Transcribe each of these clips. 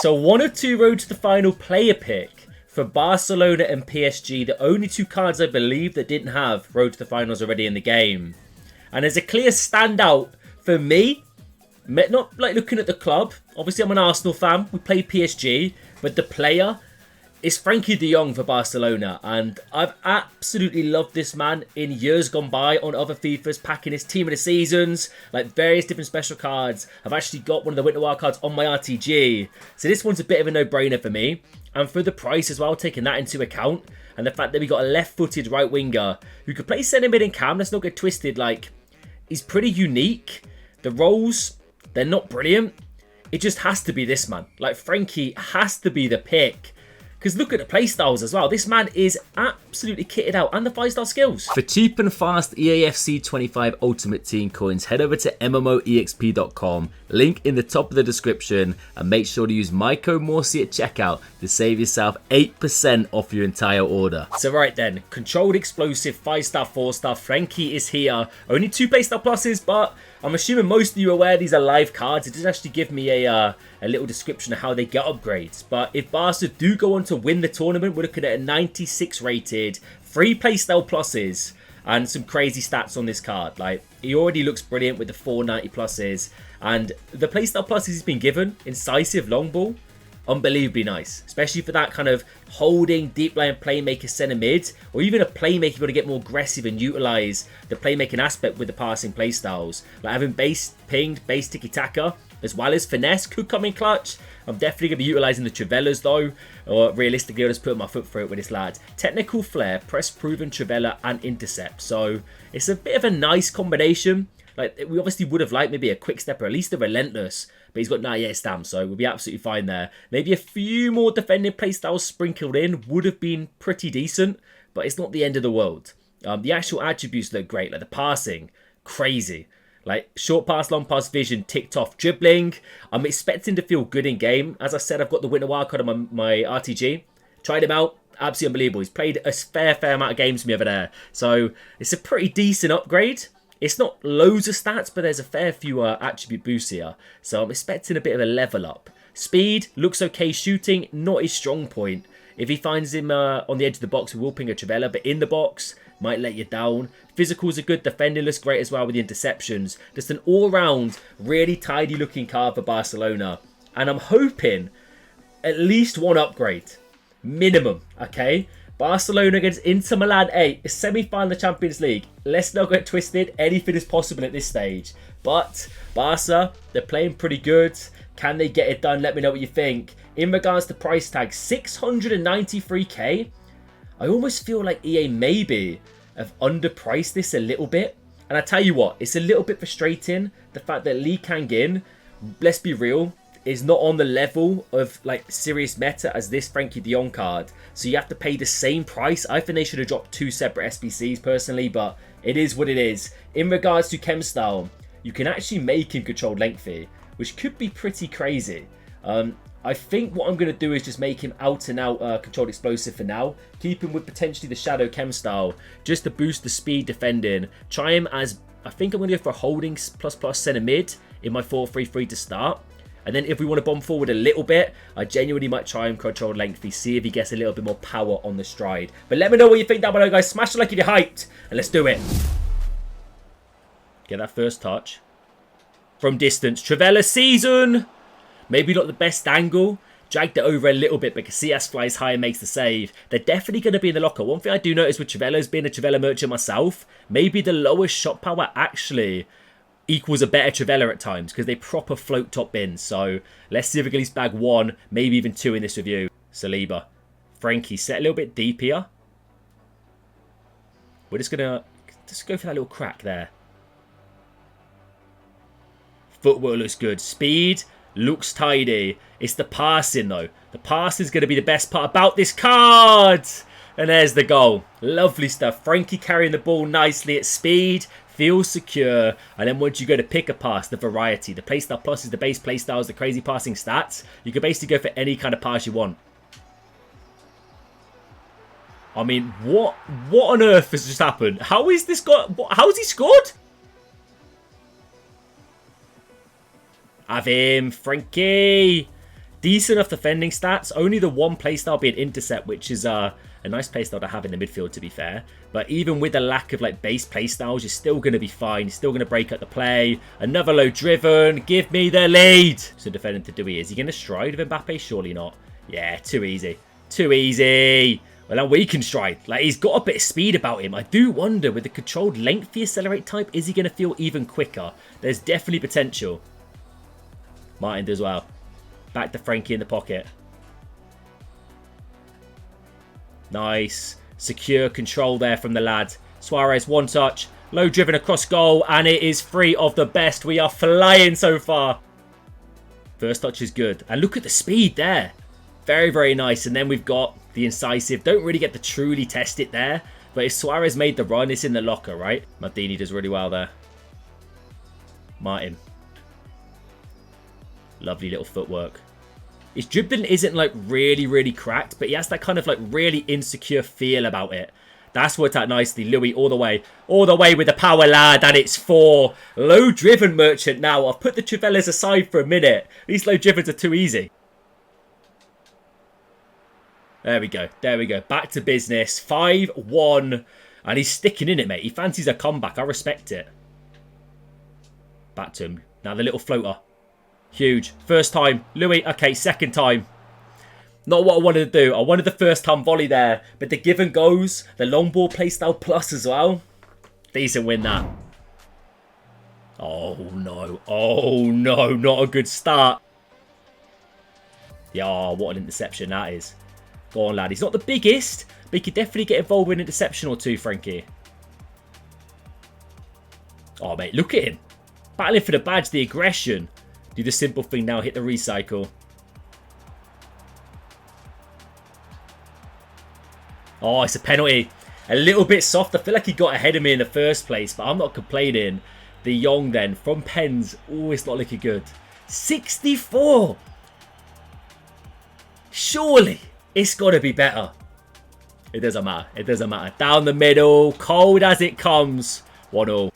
So one of two road to the final player pick for Barcelona and PSG, the only two cards I believe that didn't have road to the finals already in the game. And there's a clear standout for me, not like looking at the club. Obviously I'm an Arsenal fan, we play PSG, but the player is Frenkie De Jong for Barcelona. And I've absolutely loved this man in years gone by on other FIFAs, packing his team of the seasons, like various different special cards. I've actually got one of the Winter Wild cards on my RTG. So this one's a bit of a no-brainer for me. And for the price as well, taking that into account, and the fact that we got a left-footed right winger who could play centre mid and cam, let's not get twisted, like, he's pretty unique. The roles, they're not brilliant. It just has to be this man. Like, Frenkie has to be the pick. Because look at the playstyles as well. This man is absolutely kitted out. And the 5-star skills. For cheap and fast EAFC 25 Ultimate Team coins, head over to MMOEXP.com. Link in the top of the description. And make sure to use my code Morsey at checkout to save yourself 8% off your entire order. So right then, controlled explosive 5-star, 4-star. Frenkie is here. Only 2 playstyle pluses, but I'm assuming most of you are aware these are live cards. It does actually give me a little description of how they get upgrades. But if Barca do go on to win the tournament, we're looking at a 96 rated, 3 playstyle pluses, and some crazy stats on this card. Like, he already looks brilliant with the 490 pluses, and the playstyle pluses he's been given, incisive, long ball, unbelievably nice, especially for that kind of holding, deep line playmaker centre mid, or even a playmaker you've got to get more aggressive and utilise the playmaking aspect with the passing playstyles. Like having base pinged, base tiki-taka, as well as finesse could come in clutch. I'm definitely going to be utilising the Trivellas though, or realistically I'll just put my foot through it with this lad. Technical flair, press proven, Trivella and intercept. So it's a bit of a nice combination. Like, we obviously would have liked maybe a quick step or at least a relentless, but he's got 98 stamps, so we'll be absolutely fine there. Maybe a few more defending playstyles sprinkled in would have been pretty decent, but it's not the end of the world. The actual attributes look great, like the passing, crazy. Like, short pass, long pass, vision, ticked off, dribbling. I'm expecting to feel good in game. As I said, I've got the Winter Wild card on my RTG. Tried him out. Absolutely unbelievable. He's played a fair amount of games for me over there. So, it's a pretty decent upgrade. It's not loads of stats, but there's a fair few attribute boosts here. So, I'm expecting a bit of a level up. Speed, looks okay. Shooting, not his strong point. If he finds him on the edge of the box, we will ping a Trivella. But in the box, might let you down. Physicals are good. Defending looks great as well with the interceptions. Just an all-round, really tidy-looking card for Barcelona. And I'm hoping at least one upgrade. Minimum, okay? Barcelona against Inter Milan 8. Semi-final of the Champions League. Let's not get twisted. Anything is possible at this stage. But Barca, they're playing pretty good. Can they get it done? Let me know what you think. In regards to price tag, 693k. I almost feel like EA maybe have underpriced this a little bit. And I tell you what, it's a little bit frustrating. The fact that Lee Kang-in, let's be real, is not on the level of like serious meta as this Frenkie De Jong card. So you have to pay the same price. I think they should have dropped 2 separate SBCs personally, but it is what it is. In regards to chem style, you can actually make him controlled lengthy, which could be pretty crazy. I think what I'm going to do is just make him out and out controlled explosive for now. Keep him with potentially the shadow chem style just to boost the speed defending. Try him as, I think I'm going to go for a holding plus centre mid in my 4-3-3 to start. And then if we want to bomb forward a little bit, I genuinely might try him controlled lengthy, see if he gets a little bit more power on the stride. But let me know what you think down below, guys. Smash the like if you're hyped, and let's do it. Get that first touch. From distance, Trivella season. Maybe not the best angle. Dragged it over a little bit because CS flies high and makes the save. They're definitely going to be in the locker. One thing I do notice with Trivella, being a Trivella merchant myself, maybe the lowest shot power actually equals a better Trivella at times because they proper float top bins. So let's see if we can at least bag 1, maybe even 2 in this review. Saliba. Frenkie, set a little bit deep here. We're just going to go for that little crack there. Footwork looks good. Speed looks tidy. It's the passing though. The passing is going to be the best part about this card. And there's the goal. Lovely stuff. Frenkie carrying the ball nicely at speed. Feels secure. And then once you go to pick a pass, the variety. The playstyle plus is the base playstyles, the crazy passing stats. You can basically go for any kind of pass you want. I mean, what on earth has just happened? How is this got? How has he scored? Have him, Frenkie. decent enough defending stats. Only the one playstyle being intercept, which is a nice playstyle to have in the midfield, to be fair. But even with the lack of like base playstyles, you're still going to be fine. You're still going to break up the play. Another low driven. Give me the lead. So defending to Dewey. Is he going to stride with Mbappe? Surely not. Yeah, too easy. Too easy. Well, now we can stride. Like, he's got a bit of speed about him. I do wonder, with the controlled lengthy accelerate type, is he going to feel even quicker? There's definitely potential. Martin does well. Back to Frankie in the pocket. Nice. Secure control there from the lad. Suarez, one touch. Low driven across goal. And it is three of the best. We are flying so far. First touch is good. And look at the speed there. Very, very nice. And then we've got the incisive. Don't really get to truly test it there. But if Suarez made the run, it's in the locker, right? Maldini does really well there. Martin. Lovely little footwork. His dribbling isn't like really cracked, but he has that kind of like really insecure feel about it. That's worked out nicely. Louis all the way with the power, lad, and it's 4. Low driven Merchant now. I've put the Trivellas aside for a minute. These low drivens are too easy. There we go. There we go. Back to business. 5-1. And he's sticking in it, mate. He fancies a comeback. I respect it. Back to him. Now the little floater. Huge. First time. Louis. Okay, second time. Not what I wanted to do. I wanted the first time volley there. But the give and goes. The long ball playstyle plus as well. Decent win that. Oh, no. Oh, no. Not a good start. Yeah, what an interception that is. Go on, lad. He's not the biggest, but he could definitely get involved with an interception or two, Frankie. Oh, mate, look at him. Battling for the badge, the aggression. Do the simple thing now, hit the recycle. Oh, it's a penalty. A little bit soft. I feel like he got ahead of me in the first place, but I'm not complaining. De Jong then, from pens. Oh, it's not looking good. 64. Surely. It's got to be better. It doesn't matter. It doesn't matter. Down the middle. Cold as it comes. 1-0.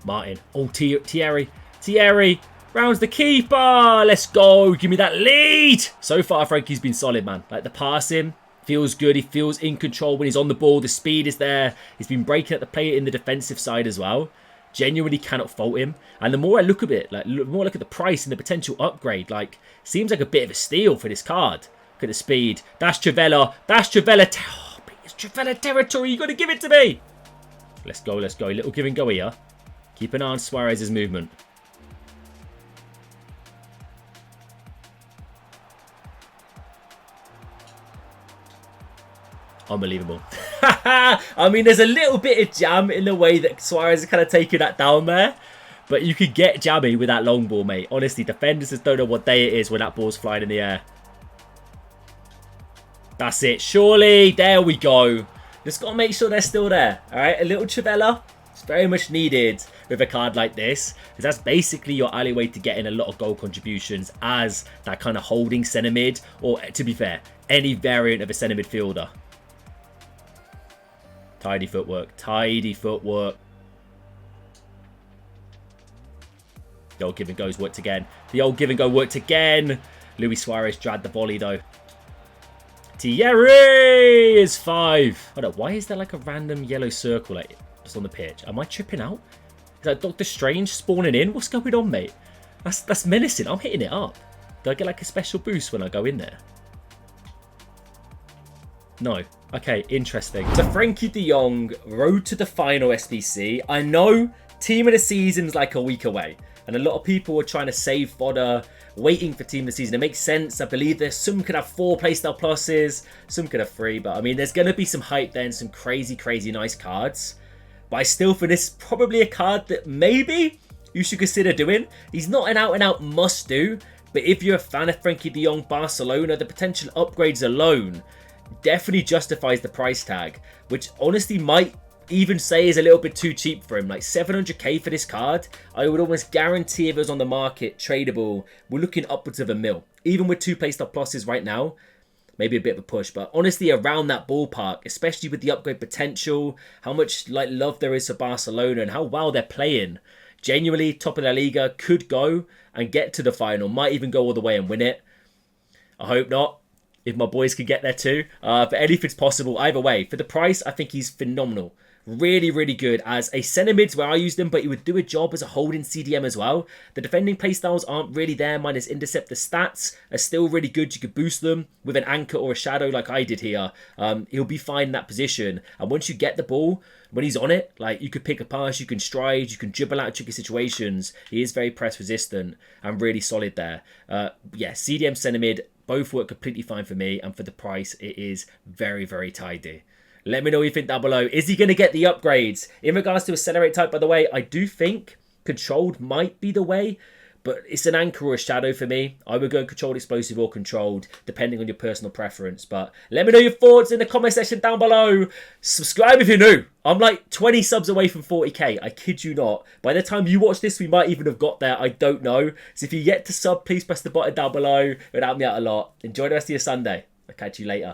Martin. Oh, Thierry. Thierry. Rounds the keeper. Let's go. Give me that lead. So far, Frankie's been solid, man. Like, the passing feels good. He feels in control when he's on the ball. The speed is there. He's been breaking at the play in the defensive side as well. Genuinely cannot fault him. And the more I look at it, like, the more I look at the price and the potential upgrade, like, seems like a bit of a steal for this card. Look at the speed. That's Trivella. That's Trivella. Oh, it's Trivella territory. You got to give it to me. Let's go. Let's go. A little give and go here. Keep an eye on Suarez's movement. Unbelievable. I mean, there's a little bit of jam in the way that Suarez is kind of taking that down there. But you could get jammy with that long ball, mate. Honestly, defenders just don't know what day it is when that ball's flying in the air. That's it. Surely. There we go. Just got to make sure they're still there. All right. A little Trivella. It's very much needed with a card like this. Because that's basically your alleyway to getting a lot of goal contributions as that kind of holding centre mid. Or, to be fair, any variant of a centre midfielder. Tidy footwork. Tidy footwork. The old give and go's worked again. The old give and go worked again. Luis Suarez dragged the volley though. Thierry is 5. Hold up, why is there like a random yellow circle like just on the pitch? Am I tripping out? Is that Doctor Strange spawning in? What's going on, mate? That's menacing. I'm hitting it up. Do I get like a special boost when I go in there? No. Okay, interesting. So Frankie De Jong, road to the final SBC. I know team of the season's like a week away. And a lot of people are trying to save fodder, waiting for team of the season. It makes sense. I believe there's some could have 4 playstyle pluses, some could have 3. But I mean, there's going to be some hype there and some crazy nice cards. But I still think this is probably a card that maybe you should consider doing. He's not an out-and-out must-do. But if you're a fan of Frankie De Jong Barcelona, the potential upgrades alone definitely justifies the price tag. Which honestly might even say is a little bit too cheap for him. Like 700k for this card, I would almost guarantee if it was on the market tradable, we're looking upwards of $1 million. Even with 2 playstyle pluses right now, maybe a bit of a push, but honestly around that ballpark, especially with the upgrade potential, how much like love there is for Barcelona and how well they're playing. Genuinely top of La Liga, could go and get to the final, might even go all the way and win it. I hope not. If my boys could get there too. But anything's possible either way. For the price, I think he's phenomenal. Really, really good as a centre mid where I used him, but he would do a job as a holding CDM as well. The defending playstyles aren't really there, minus intercept. The stats are still really good. You could boost them with an anchor or a shadow like I did here. He'll be fine in that position. And once you get the ball, when he's on it, like you could pick a pass, you can stride, you can dribble out of tricky situations. He is very press resistant and really solid there. Yeah, CDM centre mid, both work completely fine for me. And for the price, it is very, very tidy. Let me know what you think down below. Is he going to get the upgrades? In regards to accelerate type, by the way, I do think controlled might be the way, but it's an anchor or a shadow for me. I would go controlled explosive or controlled, depending on your personal preference. But let me know your thoughts in the comment section down below. Subscribe if you're new. I'm like 20 subs away from 40k. I kid you not. By the time you watch this, we might even have got there. I don't know. So if you get to sub, please press the button down below. It would help me out a lot. Enjoy the rest of your Sunday. I'll catch you later.